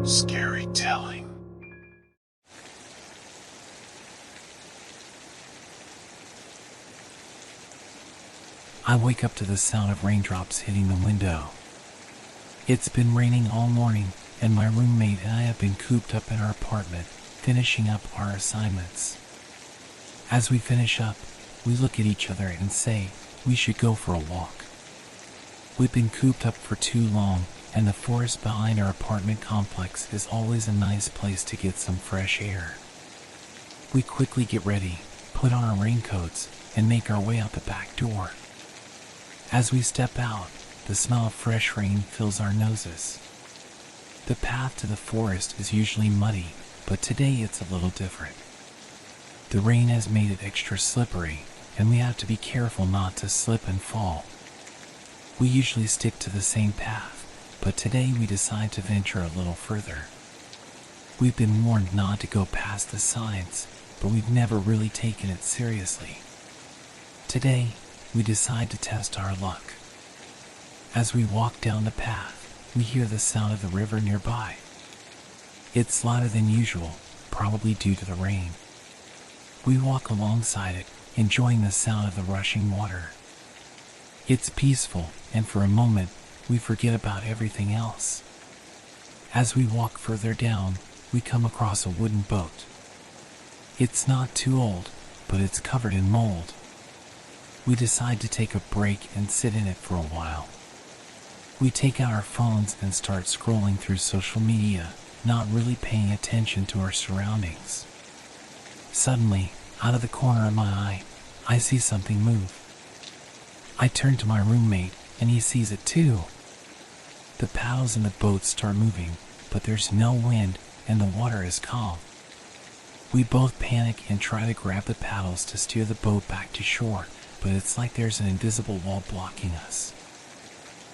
Scary telling. I wake up to the sound of raindrops hitting the window. It's been raining all morning, and my roommate and I have been cooped up in our apartment, finishing up our assignments. As we finish up, we look at each other and say, we should go for a walk. We've been cooped up for too long, and the forest behind our apartment complex is always a nice place to get some fresh air. We quickly get ready, put on our raincoats, and make our way out the back door. As we step out, the smell of fresh rain fills our noses. The path to the forest is usually muddy, but today it's a little different. The rain has made it extra slippery, and we have to be careful not to slip and fall. We usually stick to the same path, but today we decide to venture a little further. We've been warned not to go past the signs, but we've never really taken it seriously. Today, we decide to test our luck. As we walk down the path, we hear the sound of the river nearby. It's louder than usual, probably due to the rain. We walk alongside it, enjoying the sound of the rushing water. It's peaceful, and for a moment, we forget about everything else. As we walk further down, we come across a wooden boat. It's not too old, but it's covered in mold. We decide to take a break and sit in it for a while. We take out our phones and start scrolling through social media, not really paying attention to our surroundings. Suddenly, out of the corner of my eye, I see something move. I turn to my roommate, and he sees it too. The paddles in the boat start moving, but there's no wind and the water is calm. We both panic and try to grab the paddles to steer the boat back to shore, but it's like there's an invisible wall blocking us.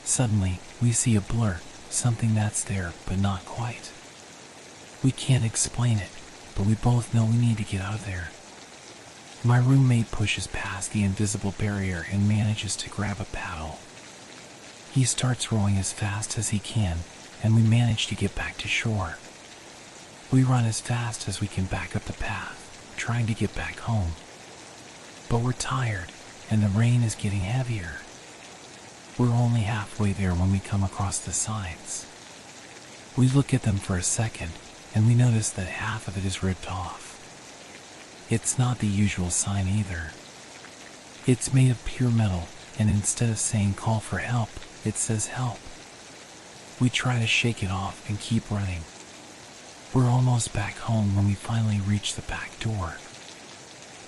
Suddenly, we see a blur, something that's there, but not quite. We can't explain it, but we both know we need to get out of there. My roommate pushes past the invisible barrier and manages to grab a paddle. He starts rowing as fast as he can, and we manage to get back to shore. We run as fast as we can back up the path, trying to get back home. But we're tired, and the rain is getting heavier. We're only halfway there when we come across the signs. We look at them for a second, and we notice that half of it is ripped off. It's not the usual sign either. It's made of pure metal, and instead of saying call for help, it says help. We try to shake it off and keep running. We're almost back home when we finally reach the back door.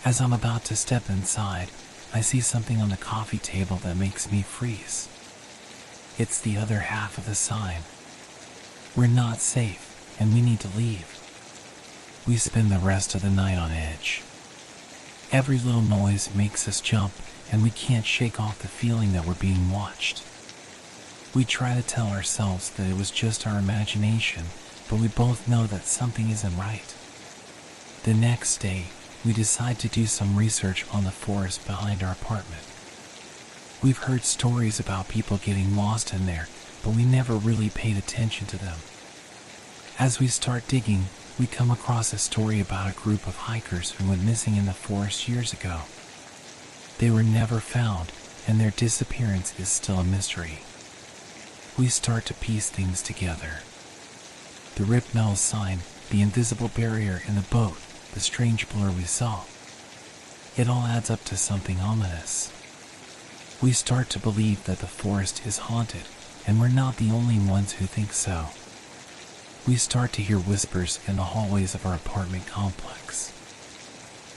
As I'm about to step inside, I see something on the coffee table that makes me freeze. It's the other half of the sign. We're not safe, and we need to leave. We spend the rest of the night on edge. Every little noise makes us jump, and we can't shake off the feeling that we're being watched. We try to tell ourselves that it was just our imagination, but we both know that something isn't right. The next day, we decide to do some research on the forest behind our apartment. We've heard stories about people getting lost in there, but we never really paid attention to them. As we start digging, we come across a story about a group of hikers who went missing in the forest years ago. They were never found, and their disappearance is still a mystery. We start to piece things together. The ripped metal sign, the invisible barrier in the boat, the strange blur we saw. It all adds up to something ominous. We start to believe that the forest is haunted, and we're not the only ones who think so. We start to hear whispers in the hallways of our apartment complex.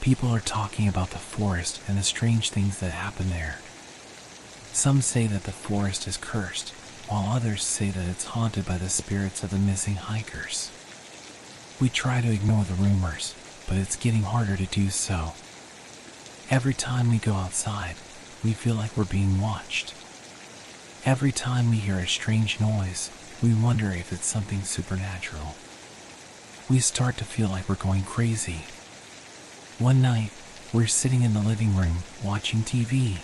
People are talking about the forest and the strange things that happen there. Some say that the forest is cursed, while others say that it's haunted by the spirits of the missing hikers. We try to ignore the rumors, but it's getting harder to do so. Every time we go outside, we feel like we're being watched. Every time we hear a strange noise, we wonder if it's something supernatural. We start to feel like we're going crazy. One night, we're sitting in the living room watching TV.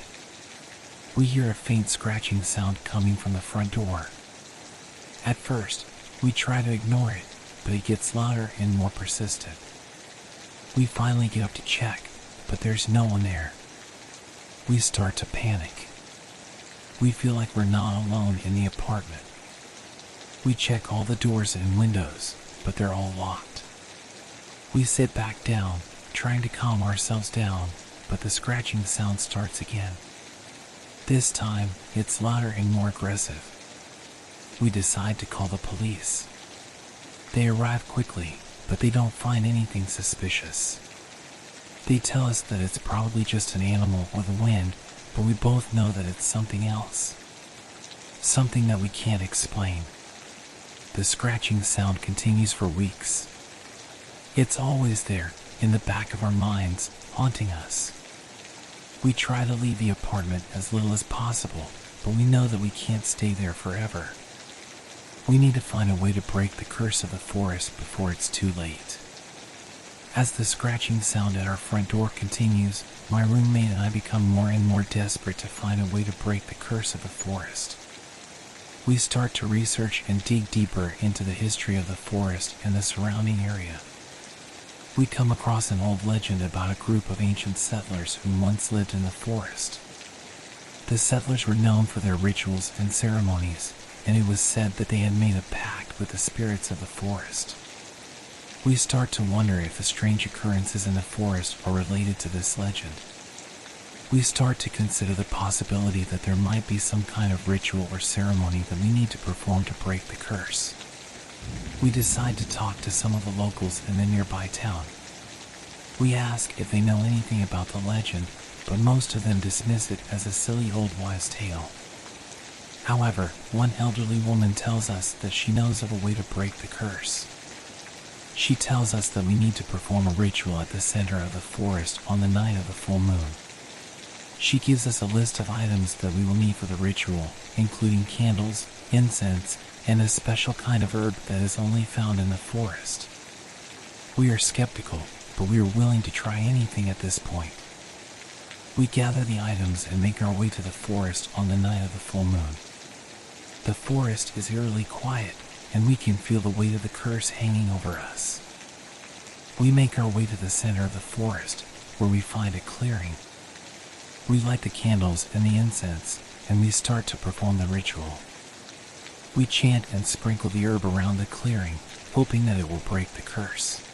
We hear a faint scratching sound coming from the front door. At first, we try to ignore it, but it gets louder and more persistent. We finally get up to check, but there's no one there. We start to panic. We feel like we're not alone in the apartment. We check all the doors and windows, but they're all locked. We sit back down, trying to calm ourselves down, but the scratching sound starts again. This time, it's louder and more aggressive. We decide to call the police. They arrive quickly, but they don't find anything suspicious. They tell us that it's probably just an animal or the wind, but we both know that it's something else. Something that we can't explain. The scratching sound continues for weeks. It's always there, in the back of our minds, haunting us. We try to leave the apartment as little as possible, but we know that we can't stay there forever. We need to find a way to break the curse of the forest before it's too late. As the scratching sound at our front door continues, my roommate and I become more and more desperate to find a way to break the curse of the forest. We start to research and dig deeper into the history of the forest and the surrounding area. We come across an old legend about a group of ancient settlers who once lived in the forest. The settlers were known for their rituals and ceremonies, and it was said that they had made a pact with the spirits of the forest. We start to wonder if the strange occurrences in the forest are related to this legend. We start to consider the possibility that there might be some kind of ritual or ceremony that we need to perform to break the curse. We decide to talk to some of the locals in the nearby town. We ask if they know anything about the legend, but most of them dismiss it as a silly old wives' tale. However, one elderly woman tells us that she knows of a way to break the curse. She tells us that we need to perform a ritual at the center of the forest on the night of the full moon. She gives us a list of items that we will need for the ritual, including candles, incense, and a special kind of herb that is only found in the forest. We are skeptical, but we are willing to try anything at this point. We gather the items and make our way to the forest on the night of the full moon. The forest is eerily quiet, and we can feel the weight of the curse hanging over us. We make our way to the center of the forest, where we find a clearing. We light the candles and the incense, and we start to perform the ritual. We chant and sprinkle the herb around the clearing, hoping that it will break the curse.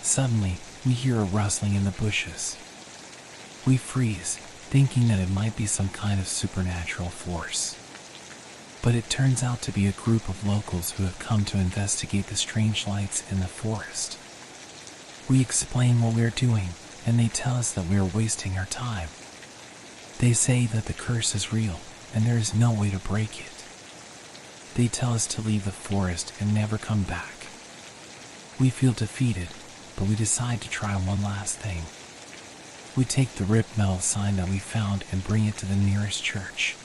Suddenly, we hear a rustling in the bushes. We freeze, thinking that it might be some kind of supernatural force. But it turns out to be a group of locals who have come to investigate the strange lights in the forest. We explain what we are doing, and they tell us that we are wasting our time. They say that the curse is real, and there is no way to break it. They tell us to leave the forest and never come back. We feel defeated, but we decide to try one last thing. We take the ripped metal sign that we found and bring it to the nearest church.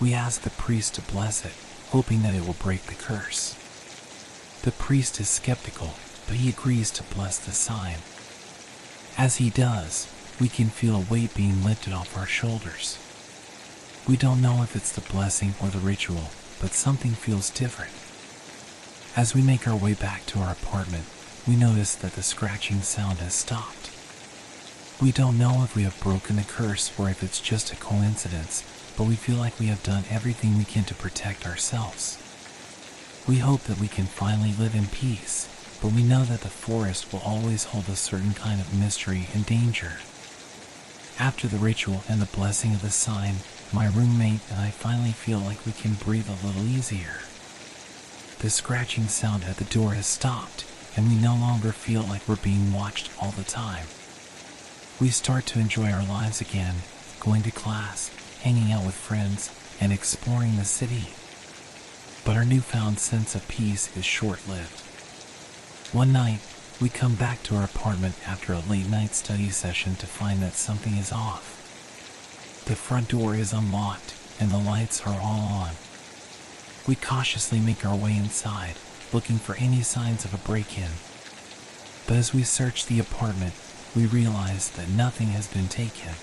We ask the priest to bless it, hoping that it will break the curse. The priest is skeptical, but he agrees to bless the sign. As he does, we can feel a weight being lifted off our shoulders. We don't know if it's the blessing or the ritual, but something feels different. As we make our way back to our apartment, we notice that the scratching sound has stopped. We don't know if we have broken the curse or if it's just a coincidence, but we feel like we have done everything we can to protect ourselves. We hope that we can finally live in peace, but we know that the forest will always hold a certain kind of mystery and danger. After the ritual and the blessing of the sign, my roommate and I finally feel like we can breathe a little easier. The scratching sound at the door has stopped, and we no longer feel like we're being watched all the time. We start to enjoy our lives again, going to class, hanging out with friends, and exploring the city. But our newfound sense of peace is short-lived. One night, we come back to our apartment after a late-night study session to find that something is off. The front door is unlocked, and the lights are all on. We cautiously make our way inside, looking for any signs of a break-in. But as we search the apartment, we realize that nothing has been taken.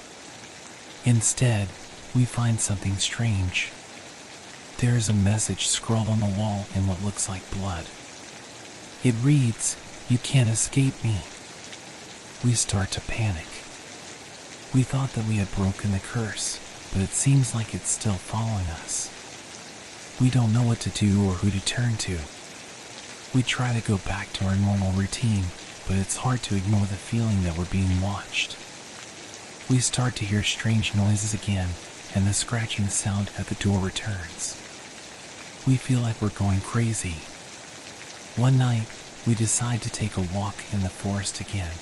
Instead, we find something strange. There is a message scrawled on the wall in what looks like blood. It reads, "You can't escape me." We start to panic. We thought that we had broken the curse, but it seems like it's still following us. We don't know what to do or who to turn to. We try to go back to our normal routine, but it's hard to ignore the feeling that we're being watched. We start to hear strange noises again, and the scratching sound at the door returns. We feel like we're going crazy. One night, we decide to take a walk in the forest again.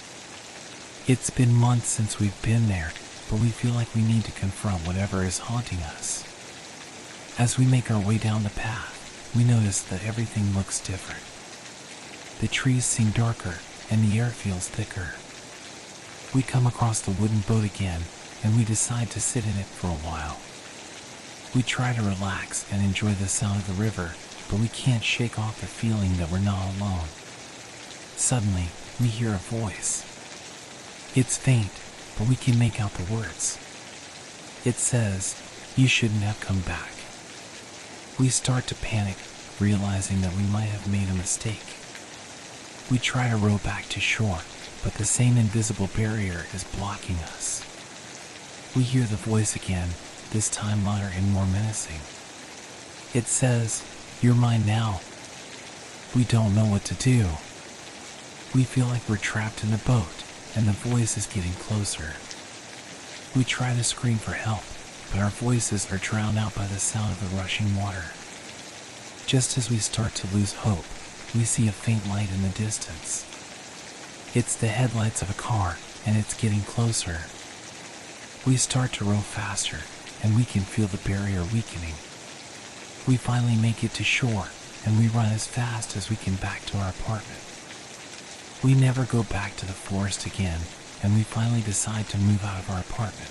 It's been months since we've been there, but we feel like we need to confront whatever is haunting us. As we make our way down the path, we notice that everything looks different. The trees seem darker, and the air feels thicker. We come across the wooden boat again, and we decide to sit in it for a while. We try to relax and enjoy the sound of the river, but we can't shake off the feeling that we're not alone. Suddenly, we hear a voice. It's faint, but we can make out the words. It says, "You shouldn't have come back." We start to panic, realizing that we might have made a mistake. We try to row back to shore, but the same invisible barrier is blocking us. We hear the voice again, this time louder and more menacing. It says, "You're mine now." We don't know what to do. We feel like we're trapped in the boat, and the voice is getting closer. We try to scream for help, but our voices are drowned out by the sound of the rushing water. Just as we start to lose hope, we see a faint light in the distance. It's the headlights of a car, and it's getting closer. We start to row faster, and we can feel the barrier weakening. We finally make it to shore, and we run as fast as we can back to our apartment. We never go back to the forest again, and we finally decide to move out of our apartment.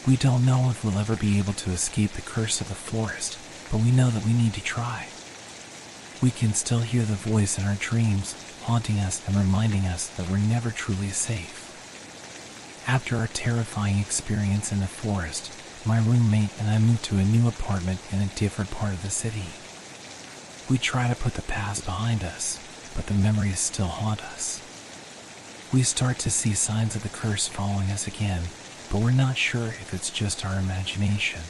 We don't know if we'll ever be able to escape the curse of the forest, but we know that we need to try. We can still hear the voice in our dreams, haunting us and reminding us that we're never truly safe. After our terrifying experience in the forest, my roommate and I moved to a new apartment in a different part of the city. We try to put the past behind us, but the memories still haunt us. We start to see signs of the curse following us again, but we're not sure if it's just our imagination.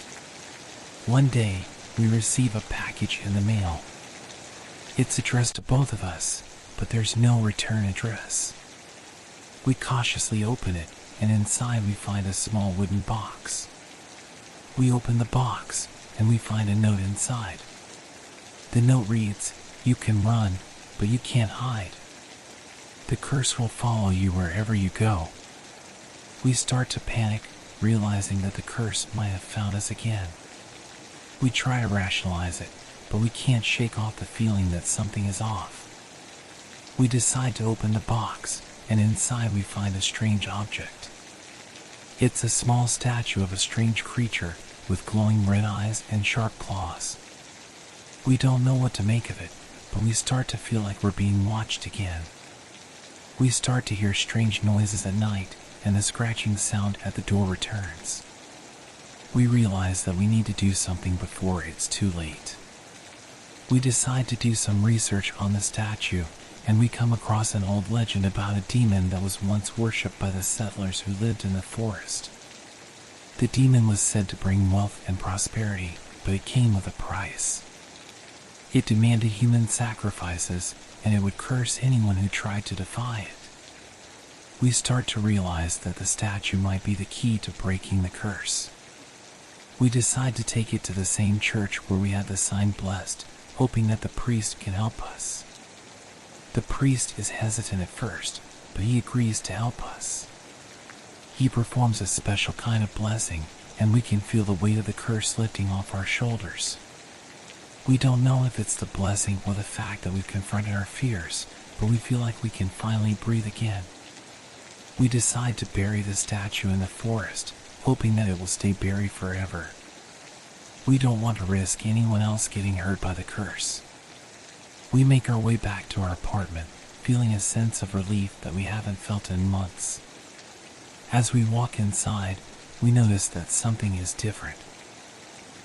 One day, we receive a package in the mail. It's addressed to both of us, but there's no return address. We cautiously open it, and inside we find a small wooden box. We open the box, and we find a note inside. The note reads, "You can run, but you can't hide. The curse will follow you wherever you go." We start to panic, realizing that the curse might have found us again. We try to rationalize it, but we can't shake off the feeling that something is off. We decide to open the box, and inside we find a strange object. It's a small statue of a strange creature with glowing red eyes and sharp claws. We don't know what to make of it, but we start to feel like we're being watched again. We start to hear strange noises at night, and the scratching sound at the door returns. We realize that we need to do something before it's too late. We decide to do some research on the statue, and we come across an old legend about a demon that was once worshipped by the settlers who lived in the forest. The demon was said to bring wealth and prosperity, but it came with a price. It demanded human sacrifices, and it would curse anyone who tried to defy it. We start to realize that the statue might be the key to breaking the curse. We decide to take it to the same church where we had the sign blessed, hoping that the priest can help us. The priest is hesitant at first, but he agrees to help us. He performs a special kind of blessing, and we can feel the weight of the curse lifting off our shoulders. We don't know if it's the blessing or the fact that we've confronted our fears, but we feel like we can finally breathe again. We decide to bury the statue in the forest, hoping that it will stay buried forever. We don't want to risk anyone else getting hurt by the curse. We make our way back to our apartment, feeling a sense of relief that we haven't felt in months. As we walk inside, we notice that something is different.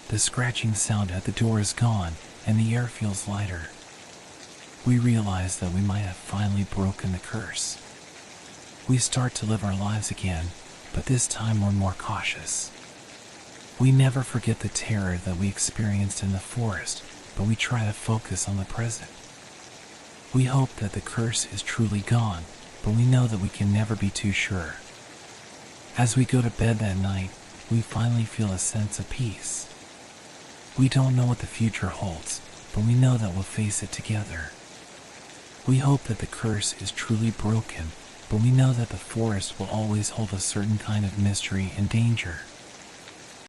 The scratching sound at the door is gone, and the air feels lighter. we realize that we might have finally broken the curse. We start to live our lives again, but this time we're more cautious. We never forget the terror that we experienced in the forest, but we try to focus on the present. We hope that the curse is truly gone, but we know that we can never be too sure. As we go to bed that night, we finally feel a sense of peace. We don't know what the future holds, but we know that we'll face it together. We hope that the curse is truly broken, but we know that the forest will always hold a certain kind of mystery and danger.